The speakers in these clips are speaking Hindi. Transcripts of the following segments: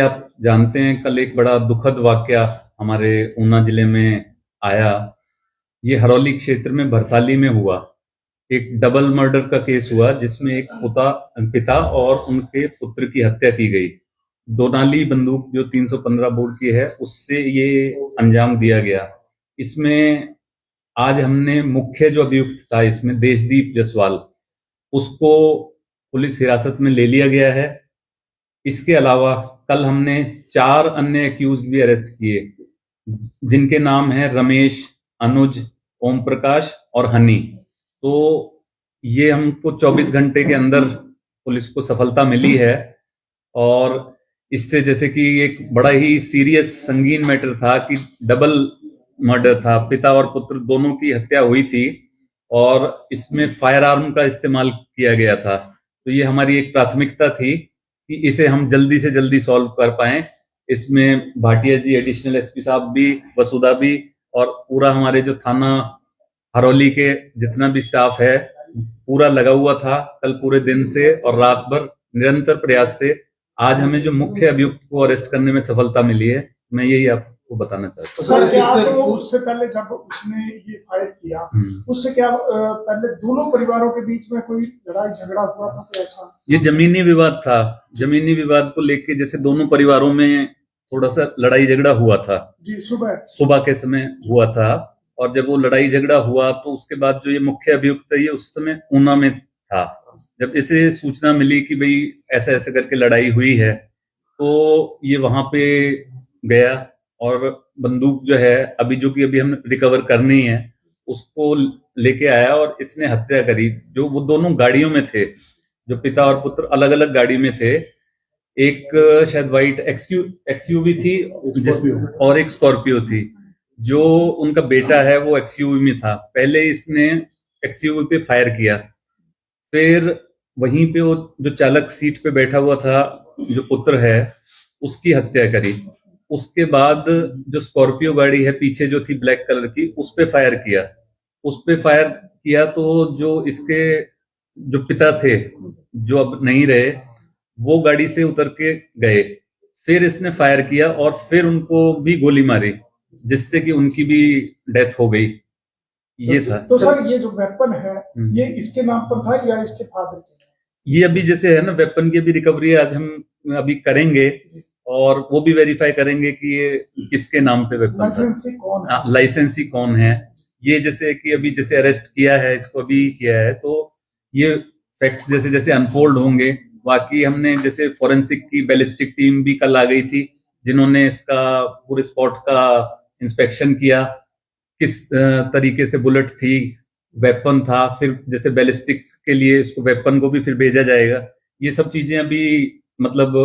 आप जानते हैं, कल एक बड़ा दुखद वाकया हमारे ऊना जिले में आया। ये हरौली क्षेत्र में भरसाली में हुआ। एक डबल मर्डर का केस हुआ जिसमें एक पिता और उनके पुत्र की हत्या की गई। दोनाली बंदूक जो 315 बोर की है उससे ये अंजाम दिया गया। इसमें आज हमने मुख्य जो अभियुक्त था इसमें देशदीप जायसवाल, उसको पुलिस हिरासत में ले लिया गया है। इसके अलावा कल हमने 4 अन्य एक्यूज भी अरेस्ट किए, जिनके नाम है रमेश, अनुज, ओम प्रकाश और हनी। तो ये हमको 24 घंटे के अंदर पुलिस को सफलता मिली है। और इससे जैसे कि एक बड़ा ही सीरियस संगीन मैटर था कि डबल मर्डर था, पिता और पुत्र दोनों की हत्या हुई थी और इसमें फायर आर्म का इस्तेमाल किया गया था। तो ये हमारी एक प्राथमिकता थी कि इसे हम जल्दी से जल्दी सॉल्व कर पाएं। इसमें भाटिया जी, एडिशनल एसपी साहब भी, वसुधा भी और पूरा हमारे जो थाना हरौली के जितना भी स्टाफ है पूरा लगा हुआ था। कल पूरे दिन से और रात भर निरंतर प्रयास से आज हमें जो मुख्य अभियुक्त को अरेस्ट करने में सफलता मिली है, मैं यही आपको बताना चाहता हूँ। सर, क्या तो उससे पहले जब उसने ये फायर किया उससे क्या पहले दोनों परिवारों के बीच में कोई लड़ाई झगड़ा हुआ था? तो ऐसा ये जमीनी विवाद था। जमीनी विवाद को लेके जैसे दोनों परिवारों में थोड़ा सा लड़ाई झगड़ा हुआ था जी, सुबह के समय हुआ था। और जब वो लड़ाई झगड़ा हुआ तो उसके बाद जो ये मुख्य अभियुक्त है ये उस समय ऊना में था। जब इसे सूचना मिली कि भाई ऐसा ऐसे करके लड़ाई हुई है तो ये वहां पे गया और बंदूक जो है अभी हमने रिकवर करनी है उसको लेके आया और इसने हत्या करी। जो वो दोनों गाड़ियों में थे, जो पिता और पुत्र अलग अलग गाड़ी में थे। एक शायद व्हाइट एक्सयूवी थी और एक स्कॉर्पियो थी। जो उनका बेटा है वो एक्सयूवी में था। पहले इसने एक्सयूवी पे फायर किया, फिर वहीं पे वो जो चालक सीट पे बैठा हुआ था जो पुत्र है उसकी हत्या करी। उसके बाद जो स्कॉर्पियो गाड़ी है पीछे जो थी ब्लैक कलर की, उस पे फायर किया तो जो इसके जो पिता थे जो अब नहीं रहे वो गाड़ी से उतर के गए। फिर इसने फायर किया और फिर उनको भी गोली मारी जिससे कि उनकी भी डेथ हो गई। ये था। तो सर, ये जो वेपन है ये इसके नाम पर था या इसके फादर के? ये अभी जैसे है ना, वेपन की अभी रिकवरी आज हम अभी करेंगे और वो भी वेरीफाई करेंगे कि ये किसके नाम पे वेपन था, लाइसेंसी कौन है। ये जैसे कि अभी जैसे अरेस्ट किया है इसको अभी किया है तो ये फैक्ट्स जैसे जैसे अनफोल्ड होंगे। बाकी हमने जैसे फोरेंसिक की बैलिस्टिक टीम भी कल आ गई थी जिन्होंने इसका पूरे स्पॉट का इंस्पेक्शन किया, किस तरीके से बुलेट थी, वेपन था। फिर जैसे बैलिस्टिक के लिए इसको वेपन को भी फिर भेजा जाएगा। ये सब चीजें अभी मतलब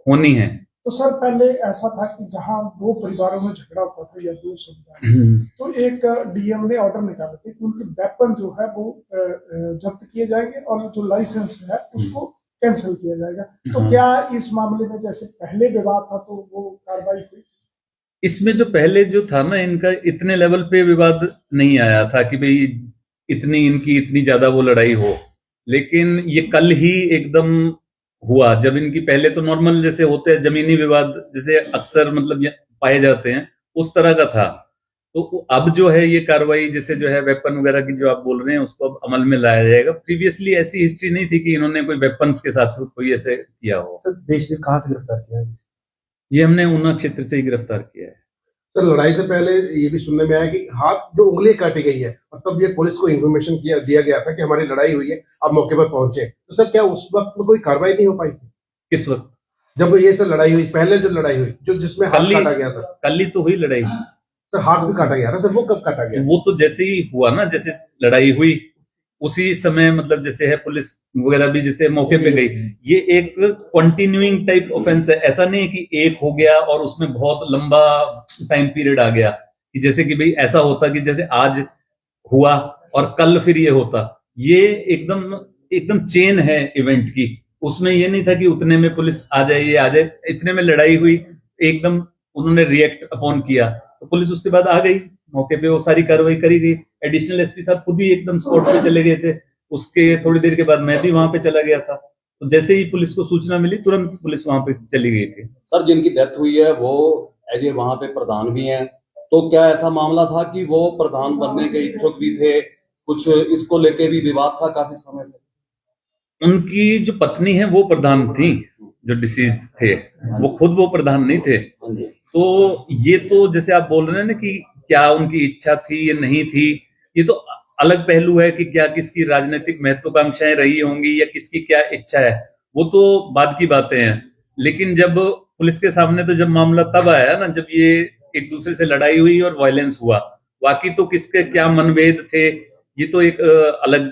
होनी है। तो सर, पहले ऐसा था कि जहां दो परिवारों में झगड़ा होता था या दो समुदाय, तो एक डीएम ने ऑर्डर निकाले थे कि उनके वेपन जो है वो जब्त किए जाएंगे और जो लाइसेंस है उसको कैंसिल किया जाएगा। तो क्या इस मामले में जैसे पहले विवाद था तो वो कार्रवाई हुई? इसमें जो पहले जो था ना, इनका इतने लेवल पे विवाद नहीं आया था कि भाई इतनी ज्यादा वो लड़ाई हो। लेकिन ये कल ही एकदम हुआ जब इनकी पहले तो नॉर्मल जैसे होते हैं जमीनी विवाद जैसे अक्सर मतलब पाए जाते हैं उस तरह का था। तो अब जो है ये कार्रवाई जैसे जो है वेपन वगैरह की जो आप बोल रहे हैं उसको अब अमल में लाया जाएगा। प्रीवियसली ऐसी हिस्ट्री नहीं थी कि इन्होंने कोई वेपन्स के साथ कोई ऐसे किया हो। देश ने कहाँ से गिरफ्तार किया? ये हमने ऊना क्षेत्र से ही गिरफ्तार किया है। सर, लड़ाई से पहले ये भी सुनने में आया कि हाथ जो उंगली काटी गई है और तब ये पुलिस को इन्फॉर्मेशन दिया गया था कि हमारी लड़ाई हुई है, आप मौके पर पहुंचे। तो सर, क्या उस वक्त में कोई कार्रवाई नहीं हो पाई थी? किस वक्त? जब ये सर लड़ाई हुई, पहले जो लड़ाई हुई जो जिसमें हाथ काटा गया था। कल ही तो हुई लड़ाई। सर, हाथ भी काटा गया था सर, वो कब काटा गया? वो तो जैसे ही हुआ ना, जैसे लड़ाई हुई उसी समय मतलब जैसे है पुलिस वगैरह भी जैसे मौके पे गई। ये एक कंटिन्यूइंग टाइप ऑफेंस है। ऐसा नहीं है कि एक हो गया और उसमें बहुत लंबा टाइम पीरियड आ गया कि जैसे कि भाई ऐसा होता कि जैसे आज हुआ और कल फिर ये होता। ये एकदम चेन है इवेंट की। उसमें ये नहीं था कि उतने में पुलिस आ जाए, ये आ जाए। इतने में लड़ाई हुई, एकदम उन्होंने रिएक्ट अपॉन किया तो पुलिस उसके बाद आ गई मौके पे, वो सारी कार्रवाई करी गई। एडिशनल एसपी साहब खुद ही एकदम स्पॉट पे चले गए थे। उसके थोड़ी देर के बाद मैं भी वहां पे चला गया था। तो जैसे ही पुलिस को सूचना मिली तुरंत पुलिस वहां पे चली गई थी। सर जिनकी डेथ हुई है वो एज ए वहां पे प्रधान भी हैं, तो क्या ऐसा मामला था कि वो प्रधान बनने के इच्छुक भी थे, कुछ इसको लेके भी विवाद था काफी समय से? उनकी जो पत्नी है वो प्रधान थी, जो डिसीज थे, वो प्रधान नहीं थे। हाँ जी। तो ये तो जैसे आप बोल रहे हैं ना कि क्या उनकी इच्छा थी या नहीं थी, ये तो अलग पहलू है कि क्या किसकी राजनीतिक महत्वाकांक्षाएं रही होंगी या किसकी क्या इच्छा है, वो तो बाद की बातें हैं। लेकिन जब पुलिस के सामने तो जब मामला तब आया ना जब ये एक दूसरे से लड़ाई हुई और वायलेंस हुआ, बाकी तो किसके क्या मनभेद थे ये तो एक अलग